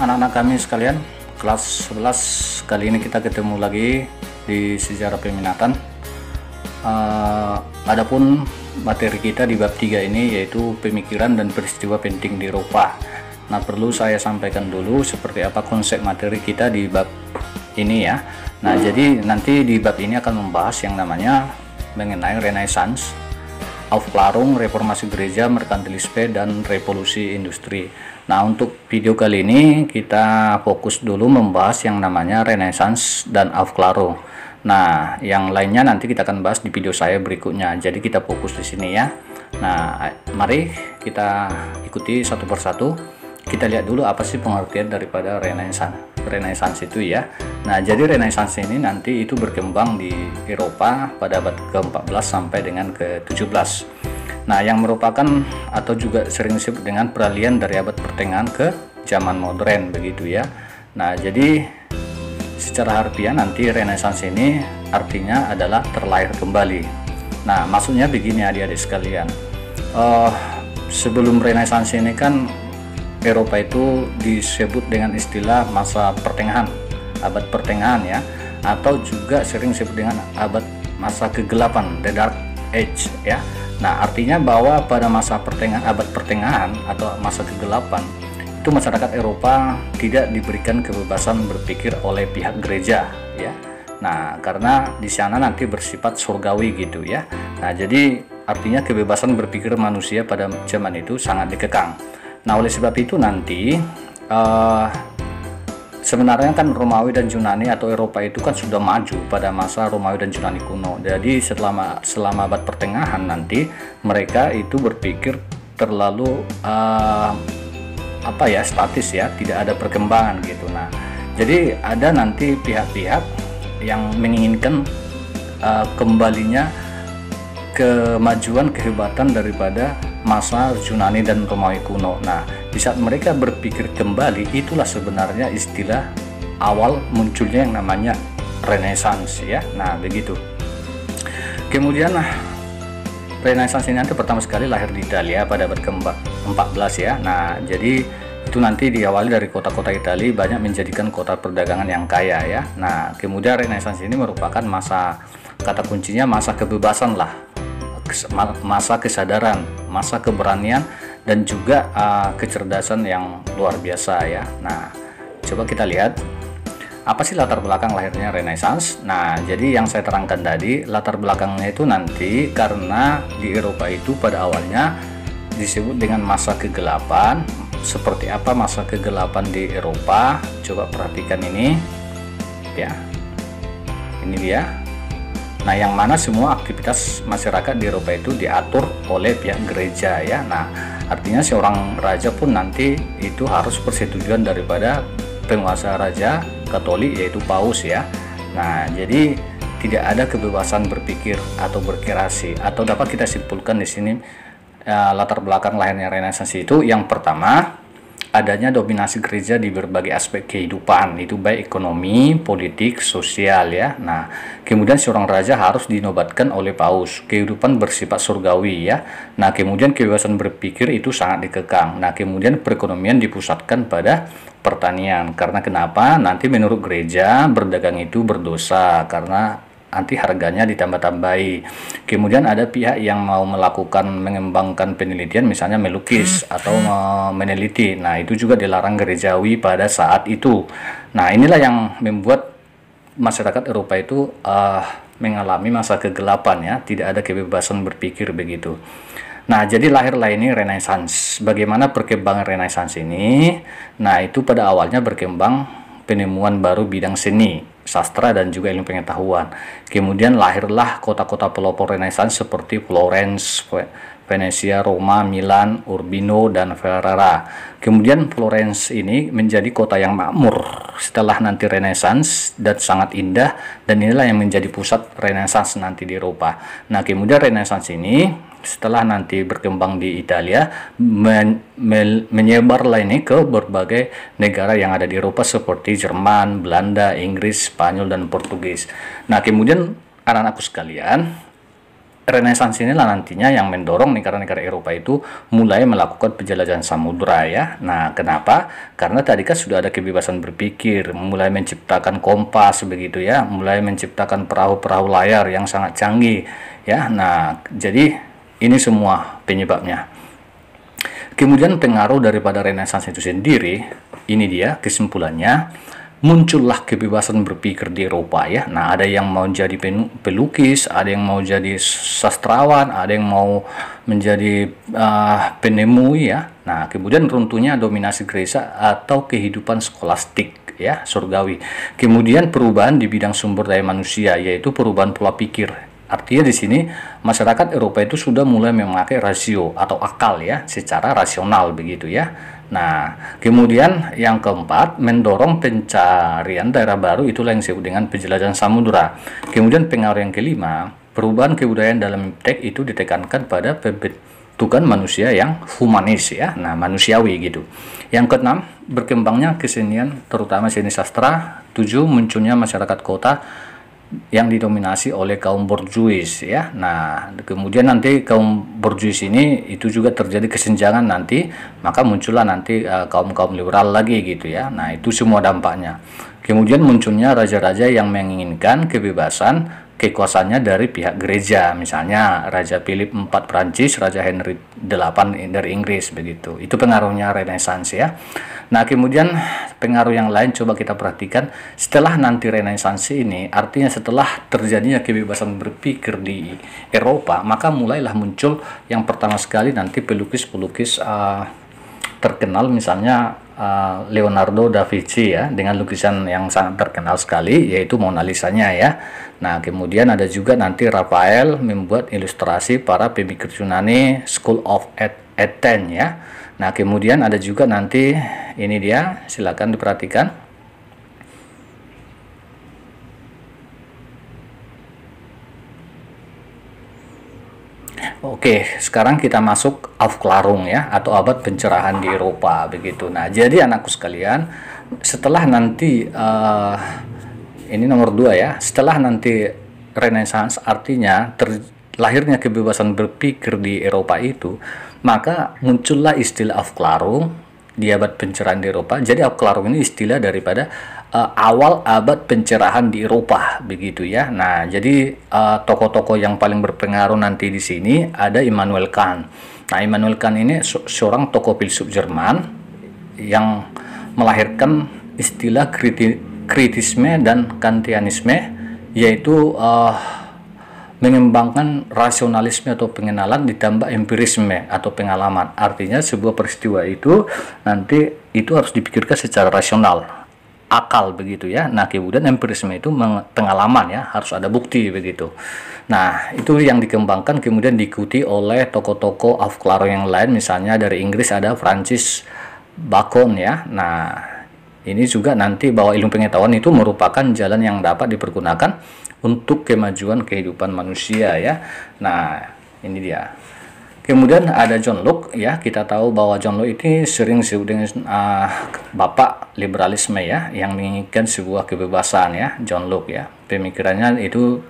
anak-anak kami sekalian, kelas 11. Kali ini kita ketemu lagi di sejarah peminatan. Adapun materi kita di bab 3 ini yaitu pemikiran dan peristiwa penting di Eropa. Nah, perlu saya sampaikan dulu seperti apa konsep materi kita di bab ini ya. Nah, jadi nanti di bab ini akan membahas yang namanya mengenai Renaissance, Aufklärung, reformasi gereja, merkantilisme, dan revolusi industri. Nah, untuk video kali ini kita fokus dulu membahas yang namanya Renaissance dan Aufklärung. Nah, yang lainnya nanti kita akan bahas di video saya berikutnya. Jadi kita fokus di sini ya. Nah, mari kita ikuti satu persatu. Kita lihat dulu apa sih pengertian daripada Renaissance itu ya. Nah, jadi Renaissance ini nanti itu berkembang di Eropa pada abad ke-14 sampai dengan ke-17. Nah, yang merupakan atau juga sering disebut dengan peralihan dari abad pertengahan ke zaman modern begitu ya. Nah, jadi secara harfiah nanti Renaissance ini artinya adalah terlahir kembali. Nah, maksudnya begini adik-adik sekalian. Sebelum Renaissance ini kan Eropa itu disebut dengan istilah masa pertengahan, abad pertengahan ya, atau juga sering disebut dengan masa kegelapan, the dark age ya. Nah, artinya bahwa pada masa pertengahan, abad pertengahan atau masa kegelapan itu masyarakat Eropa tidak diberikan kebebasan berpikir oleh pihak gereja ya. Nah, karena di sana nanti bersifat surgawi gitu ya. Nah, jadi artinya kebebasan berpikir manusia pada zaman itu sangat dikekang. Nah, oleh sebab itu nanti sebenarnya kan Romawi dan Yunani atau Eropa itu kan sudah maju pada masa Romawi dan Yunani kuno. Jadi selama abad pertengahan nanti mereka itu berpikir terlalu statis ya, tidak ada perkembangan gitu. Nah, jadi ada nanti pihak-pihak yang menginginkan kembalinya kemajuan kehebatan daripada masa Yunani dan Romawi kuno. Nah, di saat mereka berpikir kembali, itulah sebenarnya istilah awal munculnya yang namanya Renaissance ya. Nah, begitu. Kemudian Renaissance ini nanti pertama sekali lahir di Italia pada abad ke-14 ya. Nah, jadi itu nanti diawali dari kota-kota Italia banyak menjadikan kota perdagangan yang kaya ya. Nah, kemudian Renaissance ini merupakan masa, kata kuncinya masa kebebasan lah, masa kesadaran, masa keberanian, dan juga kecerdasan yang luar biasa ya. Nah, coba kita lihat apa sih latar belakang lahirnya Renaissance. Nah, jadi yang saya terangkan tadi, latar belakangnya itu nanti karena di Eropa itu pada awalnya disebut dengan masa kegelapan. Seperti apa masa kegelapan di Eropa? Coba perhatikan ini ya. Ini dia. Nah, yang mana semua aktivitas masyarakat di Eropa itu diatur oleh pihak gereja ya. Nah, artinya seorang raja pun nanti itu harus persetujuan daripada penguasa raja Katolik yaitu Paus ya. Nah, jadi tidak ada kebebasan berpikir atau berkreasi, atau dapat kita simpulkan di sini latar belakang lahirnya Renaissance itu yang pertama adanya dominasi gereja di berbagai aspek kehidupan, itu baik ekonomi, politik, sosial ya. Nah, kemudian seorang raja harus dinobatkan oleh paus, kehidupan bersifat surgawi ya. Nah, kemudian kebebasan berpikir itu sangat dikekang. Nah, kemudian perekonomian dipusatkan pada pertanian. Karena kenapa? Nanti menurut gereja berdagang itu berdosa karena nanti harganya ditambah-tambahi. Kemudian ada pihak yang mau mengembangkan penelitian, misalnya melukis atau meneliti. Nah, itu juga dilarang gerejawi pada saat itu. Nah, inilah yang membuat masyarakat Eropa itu mengalami masa kegelapan ya, tidak ada kebebasan berpikir begitu. Nah, jadi lahirlah ini Renaissance. Bagaimana perkembangan Renaissance ini? Nah, itu pada awalnya berkembang penemuan baru bidang seni, sastra, dan juga ilmu pengetahuan. Kemudian lahirlah kota-kota pelopor Renaissance seperti Florence, Venesia, Roma, Milan, Urbino, dan Ferrara. Kemudian Florence ini menjadi kota yang makmur setelah nanti Renaissance dan sangat indah, dan inilah yang menjadi pusat Renaissance nanti di Eropa. Nah, kemudian Renaissance ini setelah nanti berkembang di Italia menyebarlah ini ke berbagai negara yang ada di Eropa seperti Jerman, Belanda, Inggris, Spanyol, dan Portugis. Nah, kemudian anak-anakku sekalian, Renaissance inilah nantinya yang mendorong negara-negara Eropa itu mulai melakukan penjelajahan samudra ya. Nah, kenapa? Karena tadi kan sudah ada kebebasan berpikir, mulai menciptakan kompas begitu ya, mulai menciptakan perahu-perahu layar yang sangat canggih ya. Nah, jadi ini semua penyebabnya. Kemudian pengaruh daripada Renaissance itu sendiri, ini dia kesimpulannya, muncullah kebebasan berpikir di Eropa ya. Nah, ada yang mau jadi pelukis, ada yang mau jadi sastrawan, ada yang mau menjadi penemu ya. Nah, kemudian runtuhnya dominasi gereja atau kehidupan skolastik ya, surgawi. Kemudian perubahan di bidang sumber daya manusia, yaitu perubahan pola pikir. Artinya di sini masyarakat Eropa itu sudah mulai memakai rasio atau akal ya, secara rasional begitu ya. Nah, kemudian yang keempat, mendorong pencarian daerah baru, itulah yang disebut dengan penjelajahan samudra. Kemudian pengaruh yang kelima, perubahan kebudayaan dalam teks itu ditekankan pada pembentukan manusia yang humanis ya, nah manusiawi gitu. Yang keenam, berkembangnya kesenian terutama seni sastra. 7, munculnya masyarakat kota yang didominasi oleh kaum borjuis ya. Nah, kemudian nanti kaum borjuis ini itu juga terjadi kesenjangan nanti, maka muncullah nanti kaum-kaum liberal lagi gitu ya. Nah, itu semua dampaknya. Kemudian munculnya raja-raja yang menginginkan kebebasan kekuasaannya dari pihak gereja, misalnya Raja Philip IV Prancis, Raja Henry VIII dari Inggris begitu. Itu pengaruhnya Renaissance ya. Nah, kemudian pengaruh yang lain coba kita perhatikan setelah nanti Renaissance ini, artinya setelah terjadinya kebebasan berpikir di Eropa, maka mulailah muncul yang pertama sekali nanti pelukis-pelukis terkenal, misalnya Leonardo da Vinci ya, dengan lukisan yang sangat terkenal sekali yaitu Mona Lisa-nya ya. Nah, kemudian ada juga nanti Raphael membuat ilustrasi para pemikir Yunani, School of Athens ya. Nah, kemudian ada juga nanti ini dia, silakan diperhatikan. Oke, sekarang kita masuk Aufklärung ya, atau abad pencerahan di Eropa begitu. Nah, jadi anakku sekalian, setelah nanti ini nomor 2 ya, setelah nanti Renaissance, artinya lahirnya kebebasan berpikir di Eropa itu, maka muncullah istilah Aufklärung di abad pencerahan di Eropa. Jadi Aufklärung ini istilah daripada awal abad pencerahan di Eropa begitu ya. Nah, jadi tokoh-tokoh yang paling berpengaruh nanti di sini ada Immanuel Kant. Nah, Immanuel Kant ini seorang tokoh filsuf Jerman yang melahirkan istilah kritisme dan kantianisme, yaitu mengembangkan rasionalisme atau pengenalan ditambah empirisme atau pengalaman. Artinya sebuah peristiwa itu nanti itu harus dipikirkan secara rasional, akal begitu ya. Nah, kemudian empirisme itu pengalaman ya, harus ada bukti begitu. Nah, itu yang dikembangkan kemudian diikuti oleh tokoh-tokoh Aufklärung yang lain, misalnya dari Inggris ada Francis Bacon ya. Nah, ini juga nanti bahwa ilmu pengetahuan itu merupakan jalan yang dapat dipergunakan untuk kemajuan kehidupan manusia ya. Nah, ini dia. Kemudian ada John Locke ya. Kita tahu bahwa John Locke ini sering disebut dengan bapak liberalisme ya, yang menginginkan sebuah kebebasan ya, John Locke ya. Pemikirannya itu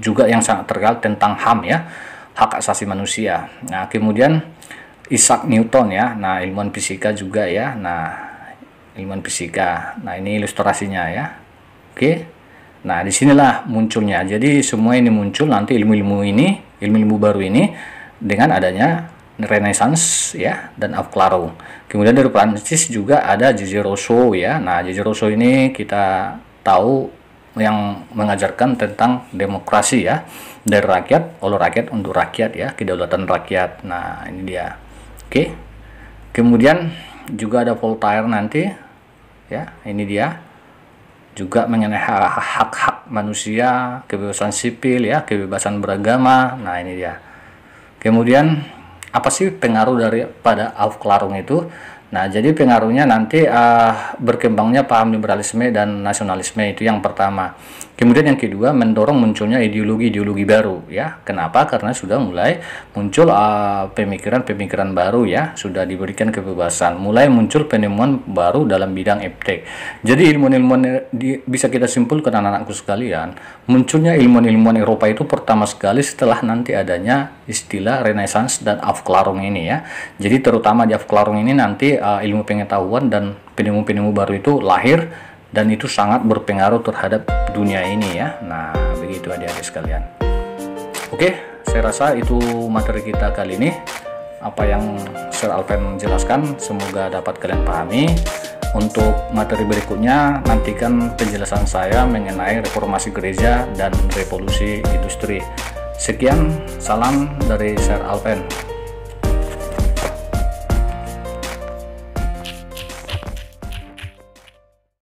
juga yang sangat terkenal tentang HAM ya, hak asasi manusia. Nah, kemudian Isaac Newton ya. Nah, ilmuwan fisika juga ya. Nah, ilmuwan fisika. Nah, ini ilustrasinya ya. Oke. Nah, disinilah munculnya. Jadi semua ini muncul nanti ilmu-ilmu baru ini dengan adanya Renaissance ya dan Aufklärung. Kemudian dari Prancis juga ada J.J. Rousseau ya. Nah, J.J. Rousseau ini kita tahu yang mengajarkan tentang demokrasi ya, dari rakyat, oleh rakyat, untuk rakyat ya, kedaulatan rakyat. Nah, ini dia. Oke. Kemudian juga ada Voltaire nanti ya, ini dia. Juga mengenai hak-hak manusia, kebebasan sipil ya, kebebasan beragama. Nah, ini dia. Kemudian apa sih pengaruh daripada Aufklärung itu? Nah, jadi pengaruhnya nanti berkembangnya paham liberalisme dan nasionalisme, itu yang pertama. Kemudian yang kedua, mendorong munculnya ideologi-ideologi baru ya. Kenapa? Karena sudah mulai muncul pemikiran-pemikiran baru ya, sudah diberikan kebebasan, mulai muncul penemuan baru dalam bidang eptek. Jadi ilmuwan-ilmuwan bisa kita simpulkan anak-anakku sekalian, munculnya ilmuwan-ilmuwan Eropa itu pertama sekali setelah nanti adanya istilah Renaissance dan Aufklärung ini ya. Jadi terutama di Aufklärung ini nanti ilmu pengetahuan dan penemu-penemu baru itu lahir, dan itu sangat berpengaruh terhadap dunia ini ya. Nah, begitu adik-adik sekalian. Oke, saya rasa itu materi kita kali ini. Apa yang Sir Alpen jelaskan semoga dapat kalian pahami. Untuk materi berikutnya, nantikan penjelasan saya mengenai reformasi gereja dan revolusi industri. Sekian, salam dari Sir Alpen.